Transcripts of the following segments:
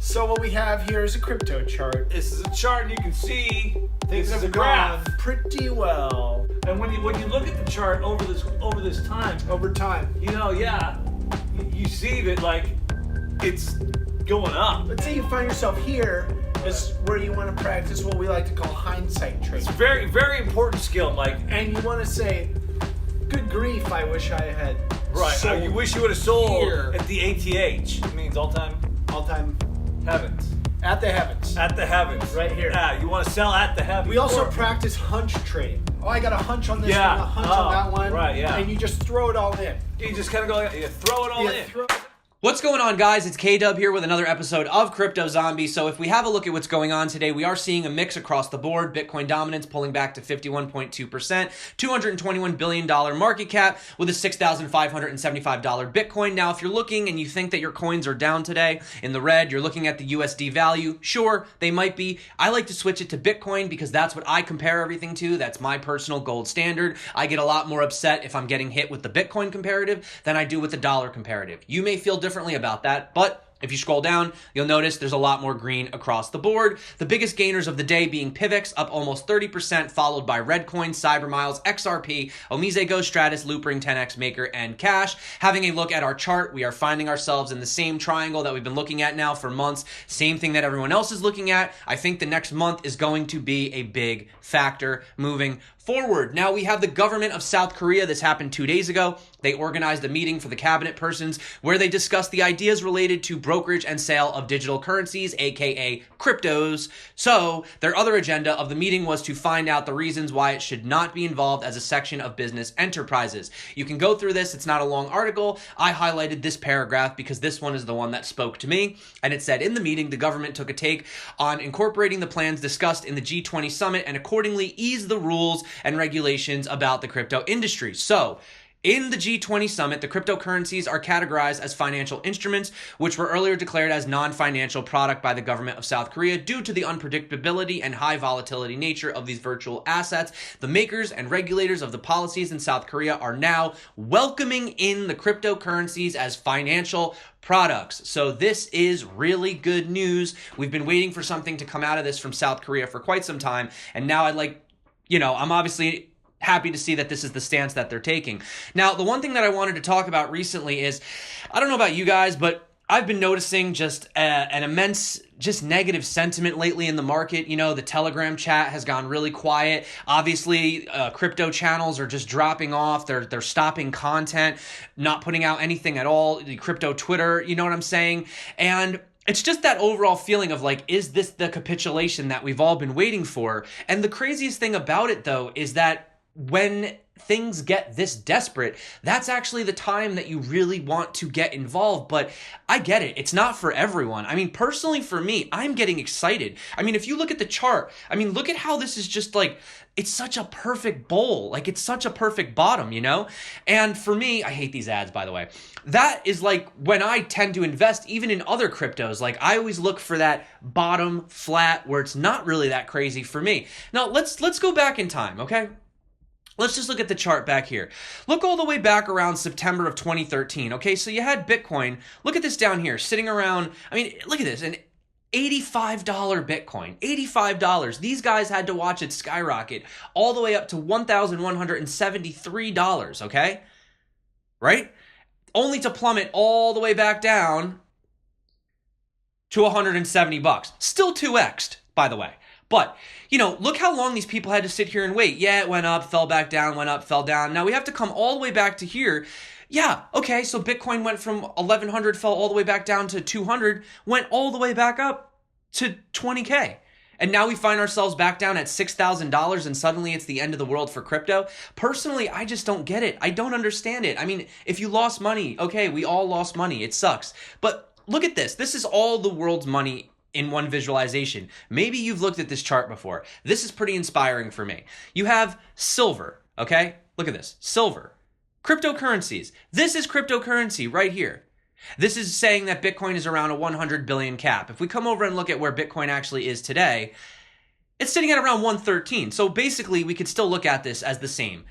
So what we have here is a crypto chart. This is a chart, and you can see Things this is have a graph. gone pretty well And when you look at the chart over this time, over time. you see that like it's going up. Let's say you find yourself here is where you want to practice what we like to call hindsight It's trading. very, very important skill, Mike. And you want to say, good grief, I wish I had sold You wish you would have sold here. at the ATH. It means all-time heavens. At the heavens. At the heavens. Right here. Yeah, you want to sell at the heavens. We also Or- practice hunch trading. Oh, I got a hunch on this one, a hunch on that one. Right, yeah. And you just throw it all in. You just kind of go, you throw it all in. What's going on, guys? It's K-Dub here with another episode of Crypto Zombie. So if we have a look at what's going on today, we are seeing a mix across the board. Bitcoin dominance pulling back to 51.2%, $221 billion market cap with a $6,575 Bitcoin. Now, if you're looking and you think that your coins are down today in the red, you're looking at the USD value. Sure, they might be. I like to switch it to Bitcoin because that's what I compare everything to. That's my personal gold standard. I get a lot more upset if I'm getting hit with the Bitcoin comparative than I do with the dollar comparative. You may feel differently about that, but if you scroll down, you'll notice there's a lot more green across the board. The biggest gainers of the day being Pivx, up almost 30%, followed by Redcoin, Cybermiles, XRP, Omise Go, Stratus, Loopring, 10x Maker, and Cash. Having a look at our chart, we are finding ourselves in the same triangle that we've been looking at now for months. Same thing that everyone else is looking at. I think the next month is going to be a big factor moving forward. Now we have the government of South Korea. This happened 2 days ago. They organized a meeting for the cabinet persons where they discussed the ideas related to brokerage and sale of digital currencies, aka cryptos. So their other agenda of the meeting was to find out the reasons why it should not be involved as a section of business enterprises. You can go through this. It's not a long article. I highlighted this paragraph because this one is the one that spoke to me. And it said, in the meeting, the government took a take on incorporating the plans discussed in the G20 summit and accordingly ease the rules and regulations about the crypto industry. So, in the G20 summit, the cryptocurrencies are categorized as financial instruments, which were earlier declared as non-financial product by the government of South Korea due to the unpredictability and high volatility nature of these virtual assets. The makers and regulators of the policies in South Korea are now welcoming in the cryptocurrencies as financial products. So this is really good news. We've been waiting for something to come out of this from South Korea for quite some time, and now I'm obviously happy to see that this is the stance that they're taking. Now, the one thing that I wanted to talk about recently is, I don't know about you guys, but I've been noticing just an immense negative sentiment lately in the market. You know, the Telegram chat has gone really quiet. Obviously, crypto channels are just dropping off. They're stopping content, not putting out anything at all. The crypto Twitter, you know what I'm saying? And it's just that overall feeling of like, is this the capitulation that we've all been waiting for? And the craziest thing about it, though, is that when things get this desperate, that's actually the time that you really want to get involved. But I get it. It's not for everyone. I mean, personally for me, I'm getting excited. I mean, if you look at the chart, I mean, look at how this is just like, it's such a perfect bowl. Like, it's such a perfect bottom, you know? And for me, I hate these ads, by the way. That is like when I tend to invest even in other cryptos. Like, I always look for that bottom flat where it's not really that crazy for me. Now, let's go back in time, okay? Let's just look at the chart back here. Look all the way back around September of 2013. Okay, so you had Bitcoin. Look at this down here, sitting around, I mean, look at this, an $85 Bitcoin, $85. These guys had to watch it skyrocket all the way up to $1,173, okay? Right? Only to plummet all the way back down to $170. Still 2x'd, by the way. But, you know, look how long these people had to sit here and wait. Yeah, it went up, fell back down, went up, fell down. Now we have to come all the way back to here. Yeah, okay, so Bitcoin went from 1,100, fell all the way back down to 200, went all the way back up to 20K. And now we find ourselves back down at $6,000 and suddenly it's the end of the world for crypto. Personally, I just don't get it. I don't understand it. I mean, if you lost money, okay, we all lost money. It sucks. But look at this. This is all the world's money in one visualization. Maybe you've looked at this chart before. This is pretty inspiring for me. You have silver, okay? Look at this, silver. Cryptocurrencies. This is cryptocurrency right here. This is saying that Bitcoin is around a 100 billion cap. If we come over and look at where Bitcoin actually is today, it's sitting at around 113. So basically, we could still look at this as the same.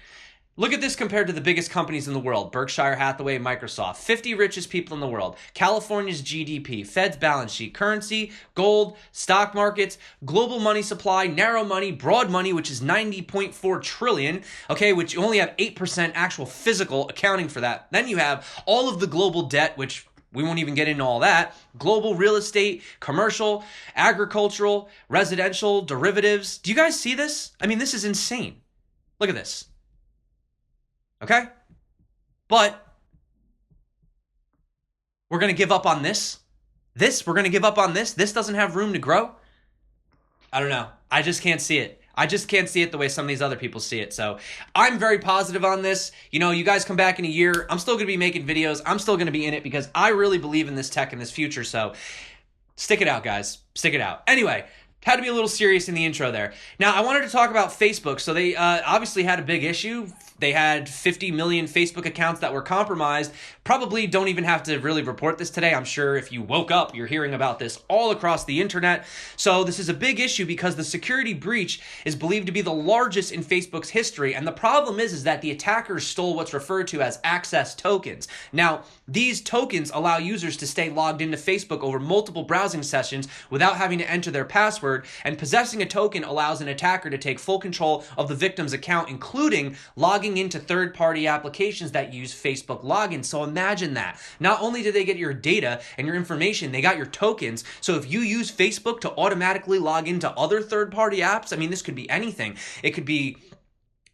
Look at this compared to the biggest companies in the world: Berkshire Hathaway, Microsoft. 50 richest people in the world. California's GDP, Fed's balance sheet, currency, gold, stock markets, global money supply, narrow money, broad money, which is 90.4 trillion, okay, which you only have 8% actual physical accounting for that. Then you have all of the global debt, which we won't even get into all that. Global real estate, commercial, agricultural, residential, derivatives. Do you guys see this? I mean, this is insane. Look at this. Okay? But we're going to give up on this. We're going to give up on this. This doesn't have room to grow. I don't know. I just can't see it. I just can't see it the way some of these other people see it. So I'm very positive on this. You know, you guys come back in a year, I'm still going to be making videos. I'm still going to be in it because I really believe in this tech and this future. So stick it out, guys. Stick it out. Anyway, had to be a little serious in the intro there. Now, I wanted to talk about Facebook. So they obviously had a big issue. They had 50 million Facebook accounts that were compromised. Probably don't even have to really report this today. I'm sure if you woke up, you're hearing about this all across the internet. So this is a big issue because the security breach is believed to be the largest in Facebook's history. And the problem is that the attackers stole what's referred to as access tokens. Now, these tokens allow users to stay logged into Facebook over multiple browsing sessions without having to enter their password. And possessing a token allows an attacker to take full control of the victim's account, including logging into third-party applications that use Facebook login. So imagine that. Not only did they get your data and your information, they got your tokens. So if you use Facebook to automatically log into other third-party apps, I mean, this could be anything. It could be,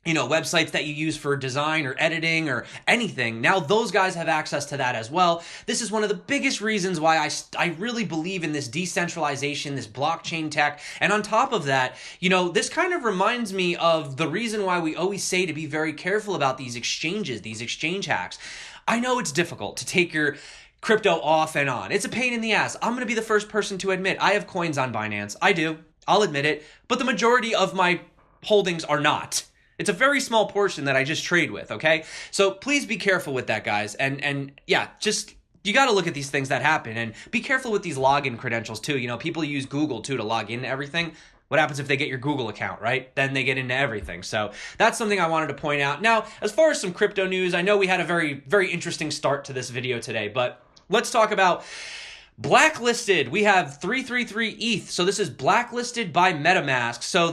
you know, websites that you use for design or editing or anything. Now those guys have access to that as well. This is one of the biggest reasons why I really believe in this decentralization, this blockchain tech. And on top of that, you know, this kind of reminds me of the reason why we always say to be very careful about these exchanges, these exchange hacks. I know it's difficult to take your crypto off and on. It's a pain in the ass. I'm going to be the first person to admit I have coins on Binance. I do. I'll admit it. But the majority of my holdings are not. It's a very small portion that I just trade with, okay? So please be careful with that, guys. And yeah, just, you got to look at these things that happen and be careful with these login credentials too. You know, people use Google too to log into everything. What happens if they get your Google account, right? Then they get into everything. So that's something I wanted to point out. Now, as far as some crypto news, I know we had a very, very interesting start to this video today, but let's talk about blacklisted. We have 333 ETH. So this is blacklisted by MetaMask. So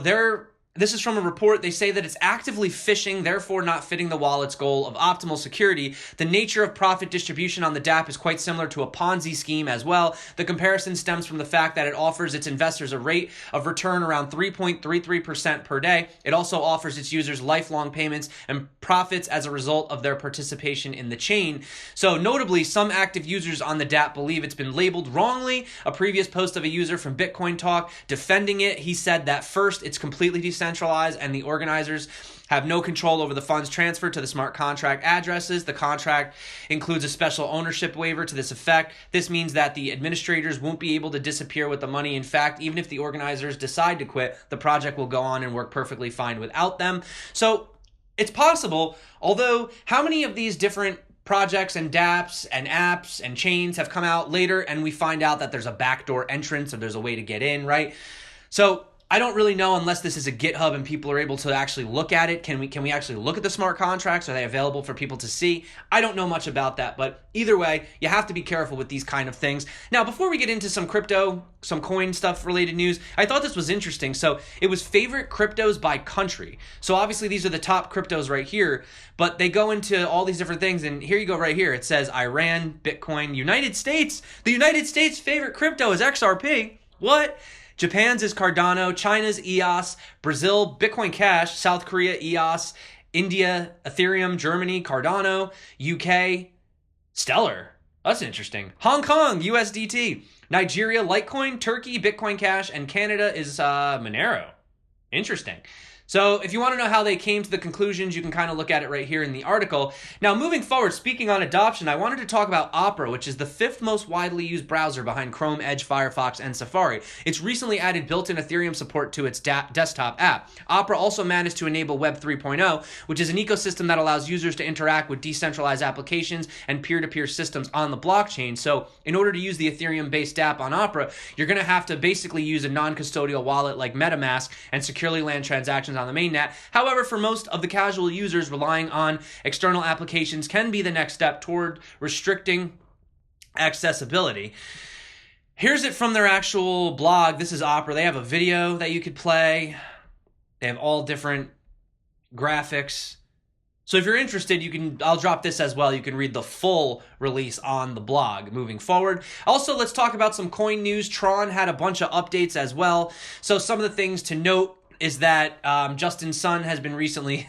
this is from a report. They say that it's actively phishing, therefore not fitting the wallet's goal of optimal security. The nature of profit distribution on the dApp is quite similar to a Ponzi scheme as well. The comparison stems from the fact that it offers its investors a rate of return around 3.33% per day. It also offers its users lifelong payments and profits as a result of their participation in the chain. So notably, some active users on the dApp believe it's been labeled wrongly. A previous post of a user from Bitcoin Talk defending it, he said that first, it's completely decentralized and the organizers have no control over the funds transferred to the smart contract addresses. The contract includes a special ownership waiver to this effect. This means that the administrators won't be able to disappear with the money. In fact, even if the organizers decide to quit, the project will go on and work perfectly fine without them. So it's possible, although how many of these different projects and dApps and apps and chains have come out later and we find out that there's a backdoor entrance or there's a way to get in, right? So I don't really know unless this is a GitHub and people are able to actually look at it. Can we actually look at the smart contracts? Are they available for people to see? I don't know much about that, but either way, you have to be careful with these kind of things. Now, before we get into some crypto, some coin stuff related news, I thought this was interesting. So it was favorite cryptos by country. So obviously these are the top cryptos right here, but they go into all these different things. And here you go right here. It says Iran, Bitcoin, United States. The United States' favorite crypto is XRP. What? Japan's is Cardano, China's EOS, Brazil, Bitcoin Cash, South Korea, EOS, India, Ethereum, Germany, Cardano, UK, Stellar. That's interesting. Hong Kong, USDT, Nigeria, Litecoin, Turkey, Bitcoin Cash, and Canada is Monero. Interesting. So if you want to know how they came to the conclusions, you can kind of look at it right here in the article. Now, moving forward, speaking on adoption, I wanted to talk about Opera, which is the 5th most widely used browser behind Chrome, Edge, Firefox, and Safari. It's recently added built-in Ethereum support to its desktop app. Opera also managed to enable Web 3.0, which is an ecosystem that allows users to interact with decentralized applications and peer-to-peer systems on the blockchain. So in order to use the Ethereum-based app on Opera, you're going to have to basically use a non-custodial wallet like MetaMask and securely land transactions transactions on the mainnet. However, for most of the casual users, relying on external applications can be the next step toward restricting accessibility. Here's it from their actual blog. This is Opera. They have a video that you could play. They have all different graphics. So if you're interested, I'll drop this as well. You can read the full release on the blog moving forward. Also, let's talk about some coin news. Tron had a bunch of updates as well. So some of the things to note is that Justin Sun has been recently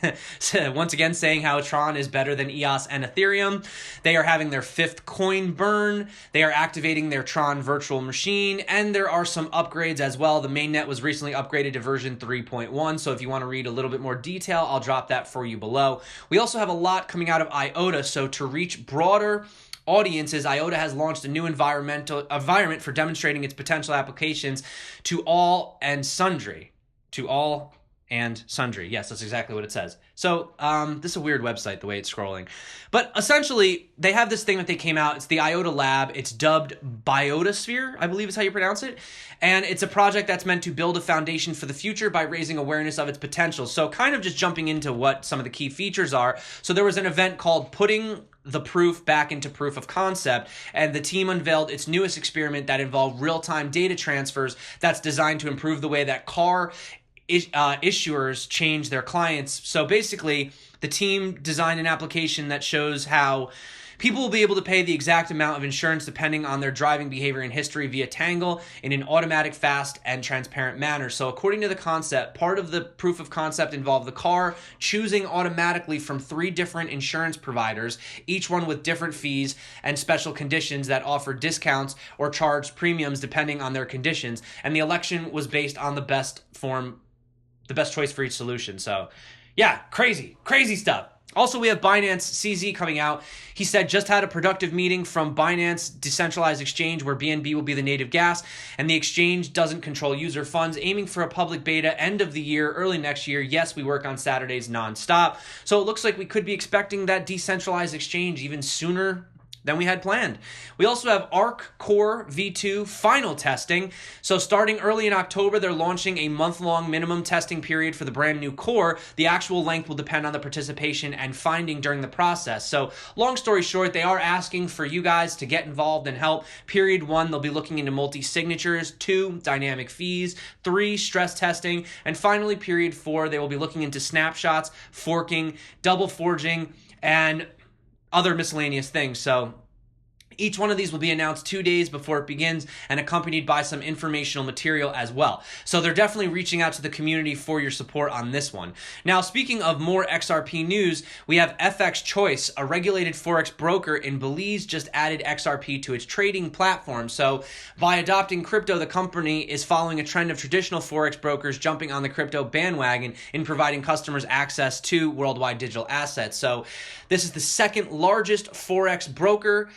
once again saying how Tron is better than EOS and Ethereum. They are having their 5th coin burn. They are activating their Tron virtual machine, and there are some upgrades as well. The mainnet was recently upgraded to version 3.1, so if you want to read a little bit more detail, I'll drop that for you below. We also have a lot coming out of IOTA, so to reach broader audiences, IOTA has launched a new environment for demonstrating its potential applications to all and sundry. To all and sundry. Yes, that's exactly what it says. So this is a weird website, the way it's scrolling. But essentially, they have this thing that they came out. It's the IOTA lab. It's dubbed bIOTAsphere, I believe is how you pronounce it. And it's a project that's meant to build a foundation for the future by raising awareness of its potential. So kind of just jumping into what some of the key features are. So there was an event called Putting the Proof Back into Proof of Concept, and the team unveiled its newest experiment that involved real-time data transfers that's designed to improve the way that car issuers change their clients. So basically, the team designed an application that shows how people will be able to pay the exact amount of insurance depending on their driving behavior and history via Tangle in an automatic, fast, and transparent manner. So according to the concept, part of the proof of concept involved the car choosing automatically from 3 different insurance providers, each one with different fees and special conditions that offer discounts or charge premiums depending on their conditions. And the election was based on the best choice for each solution. So yeah, crazy stuff. Also, we have Binance CZ coming out. He said, just had a productive meeting from Binance Decentralized Exchange where BNB will be the native gas, and the exchange doesn't control user funds, aiming for a public beta end of the year, early next year. Yes, we work on Saturdays nonstop. So it looks like we could be expecting that decentralized exchange even sooner than we had planned. We also have ARK Core V2 final testing. So starting early in October, they're launching a month-long minimum testing period for the brand new core. The actual length will depend on the participation and finding during the process. So long story short, they are asking for you guys to get involved and help. Period 1, they'll be looking into multi-signatures. 2, dynamic fees. 3, stress testing. And finally, period 4, they will be looking into snapshots, forking, double forging, and other miscellaneous things. So each one of these will be announced 2 days before it begins and accompanied by some informational material as well. So they're definitely reaching out to the community for your support on this one. Now, speaking of more XRP news, we have FX Choice, a regulated Forex broker in Belize, just added XRP to its trading platform. So by adopting crypto, the company is following a trend of traditional Forex brokers jumping on the crypto bandwagon in providing customers access to worldwide digital assets. So this is the 2nd largest Forex broker.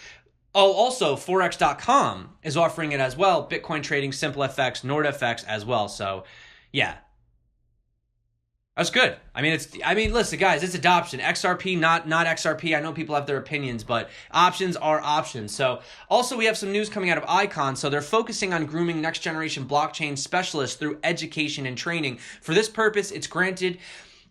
Oh, also, Forex.com is offering it as well. Bitcoin trading, SimpleFX, NordFX as well. So, yeah. That's good. I mean, listen, guys, it's adoption. XRP, not XRP. I know people have their opinions, but options are options. So, also, we have some news coming out of Icon. So, they're focusing on grooming next-generation blockchain specialists through education and training. For this purpose, it's granted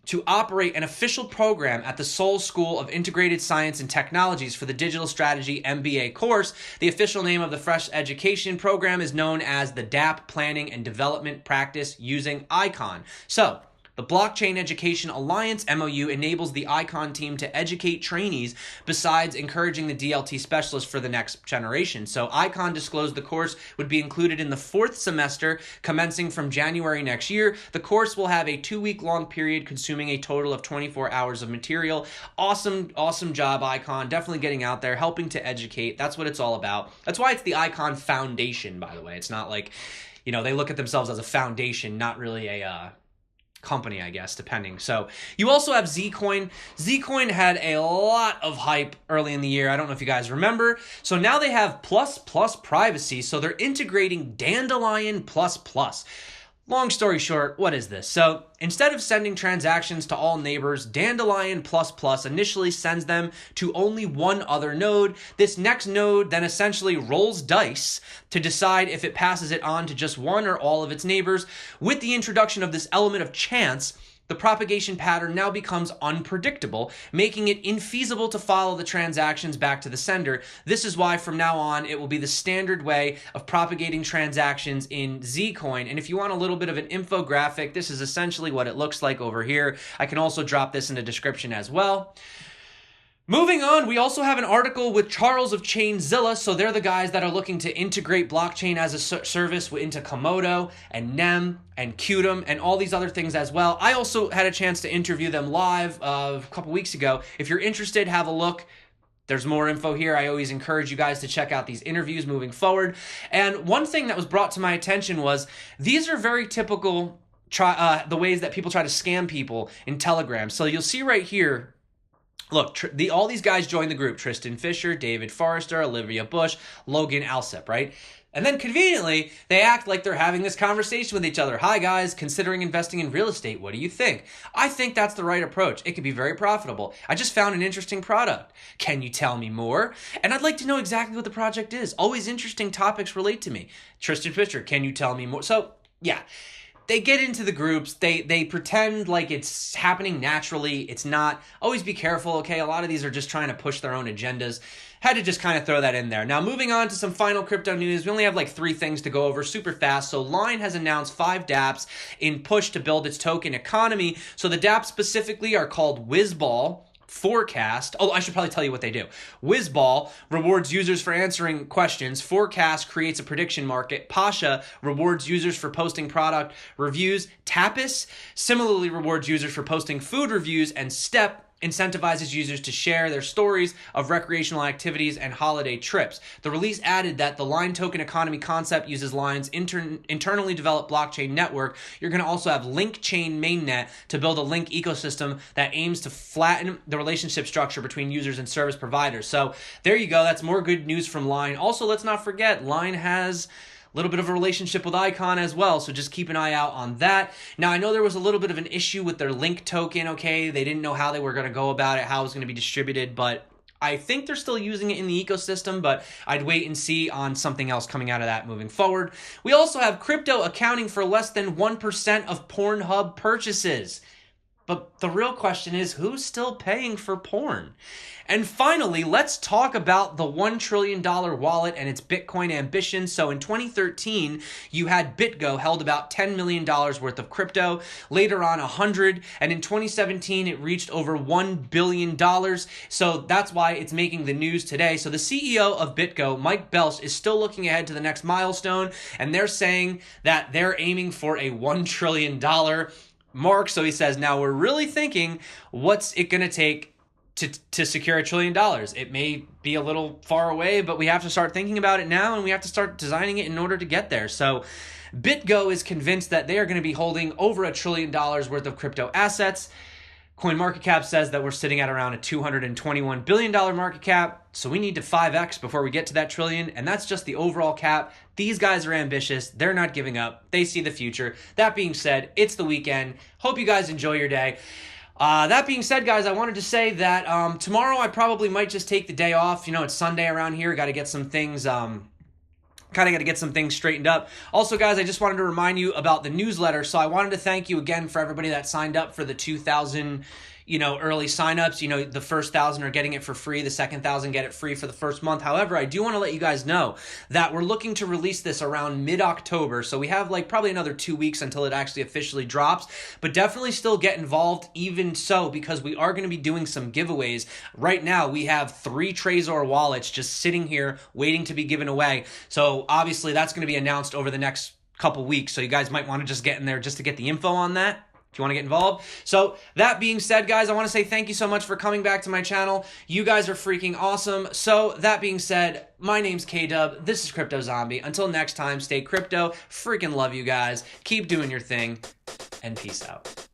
to operate an official program at the Seoul School of Integrated Science and Technologies for the Digital Strategy MBA course. The official name of the fresh education program is known as the dApp Planning and Development Practice Using Icon. So, the Blockchain Education Alliance MOU enables the Icon team to educate trainees besides encouraging the DLT specialists for the next generation. So Icon disclosed the course would be included in the 4th semester commencing from January next year. The course will have a 2-week-long period consuming a total of 24 hours of material. Awesome job, Icon. Definitely getting out there, helping to educate. That's what it's all about. That's why it's the Icon Foundation, by the way. It's not like, they look at themselves as a foundation, not really a company, I guess, depending. So you also have Zcoin. Zcoin had a lot of hype early in the year. I don't know if you guys remember. So now they have plus privacy. So they're integrating Dandelion plus. Long story short, what is this? So instead of sending transactions to all neighbors, Dandelion initially sends them to only one other node. This next node then essentially rolls dice to decide if it passes it on to just one or all of its neighbors. With the introduction of this element of chance, the propagation pattern now becomes unpredictable, making it infeasible to follow the transactions back to the sender. This is why from now on, it will be the standard way of propagating transactions in Zcoin. And if you want a little bit of an infographic, this is essentially what it looks like over here. I can also drop this in the description as well. Moving on, we also have an article with Charles of Chainzilla. So they're the guys that are looking to integrate blockchain as a service into Komodo and NEM and Qtum and all these other things as well. I also had a chance to interview them live a couple weeks ago. If you're interested, have a look. There's more info here. I always encourage you guys to check out these interviews moving forward. And one thing that was brought to my attention was these are very typical the ways that people try to scam people in Telegram. So you'll see right here, look, all these guys joined the group. Tristan Fisher, David Forrester, Olivia Bush, Logan Alsep, right? And then conveniently, they act like they're having this conversation with each other. Hi guys, considering investing in real estate, what do you think? I think that's the right approach. It could be very profitable. I just found an interesting product. Can you tell me more? And I'd like to know exactly what the project is. Always interesting topics relate to me. Tristan Fisher, can you tell me more? So, yeah. They get into the groups, they pretend like it's happening naturally. It's not. Always be careful, okay? A lot of these are just trying to push their own agendas. Had to just kind of throw that in there. Now, moving on to some final crypto news. We only have like 3 things to go over super fast. So Line has announced 5 dApps in push to build its token economy. So the dApps specifically are called Whizball, Forecast. Oh, I should probably tell you what they do. Whizball rewards users for answering questions. Forecast creates a prediction market. Pasha rewards users for posting product reviews. Tapas similarly rewards users for posting food reviews. And Step incentivizes users to share their stories of recreational activities and holiday trips. The release added that the Line token economy concept uses Line's internally developed blockchain network. You're going to also have Link Chain Mainnet to build a link ecosystem that aims to flatten the relationship structure between users and service providers. So there you go. That's more good news from Line. Also, let's not forget, Line has little bit of a relationship with Icon as well, so just keep an eye out on that. Now, I know there was a little bit of an issue with their Link token, okay? They didn't know how they were going to go about it, how it was going to be distributed, but I think they're still using it in the ecosystem, but I'd wait and see on something else coming out of that moving forward. We also have crypto accounting for less than 1% of Pornhub purchases. But the real question is, who's still paying for porn? And finally, let's talk about the $1 trillion wallet and its Bitcoin ambition. So in 2013, you had BitGo held about $10 million worth of crypto, later on 100, and in 2017, it reached over $1 billion. So that's why it's making the news today. So the CEO of BitGo, Mike Belch, is still looking ahead to the next milestone, and they're saying that they're aiming for a $1 trillion mark. So he says, now we're really thinking, what's it going to take to secure $1 trillion? It may be a little far away, but we have to start thinking about it now, and we have to start designing it in order to get there. So BitGo is convinced that they are going to be holding over $1 trillion worth of crypto assets. CoinMarketCap says that we're sitting at around a $221 billion market cap, so we need to 5x before we get to that trillion, and that's just the overall cap. These guys are ambitious. They're not giving up. They see the future. That being said, it's the weekend. Hope you guys enjoy your day. That being said, guys, I wanted to say that tomorrow I probably might just take the day off. You know, it's Sunday around here. Got to get some things straightened up. Also, guys, I just wanted to remind you about the newsletter. So I wanted to thank you again for everybody that signed up for the 2,000, early signups. The first 1,000 are getting it for free. The second 1,000 get it free for the first month. However, I do want to let you guys know that we're looking to release this around mid-October. So we have probably another 2 weeks until it actually officially drops. But definitely still get involved even so, because we are going to be doing some giveaways. Right now, we have 3 Trezor wallets just sitting here waiting to be given away. So obviously, that's going to be announced over the next couple weeks. So you guys might want to just get in there just to get the info on that, if you want to get involved. So that being said, guys, I want to say thank you so much for coming back to my channel. You guys are freaking awesome. So that being said, my name's K-Dub. This is Crypto Zombie. Until next time, stay crypto. Freaking love you guys. Keep doing your thing. And peace out.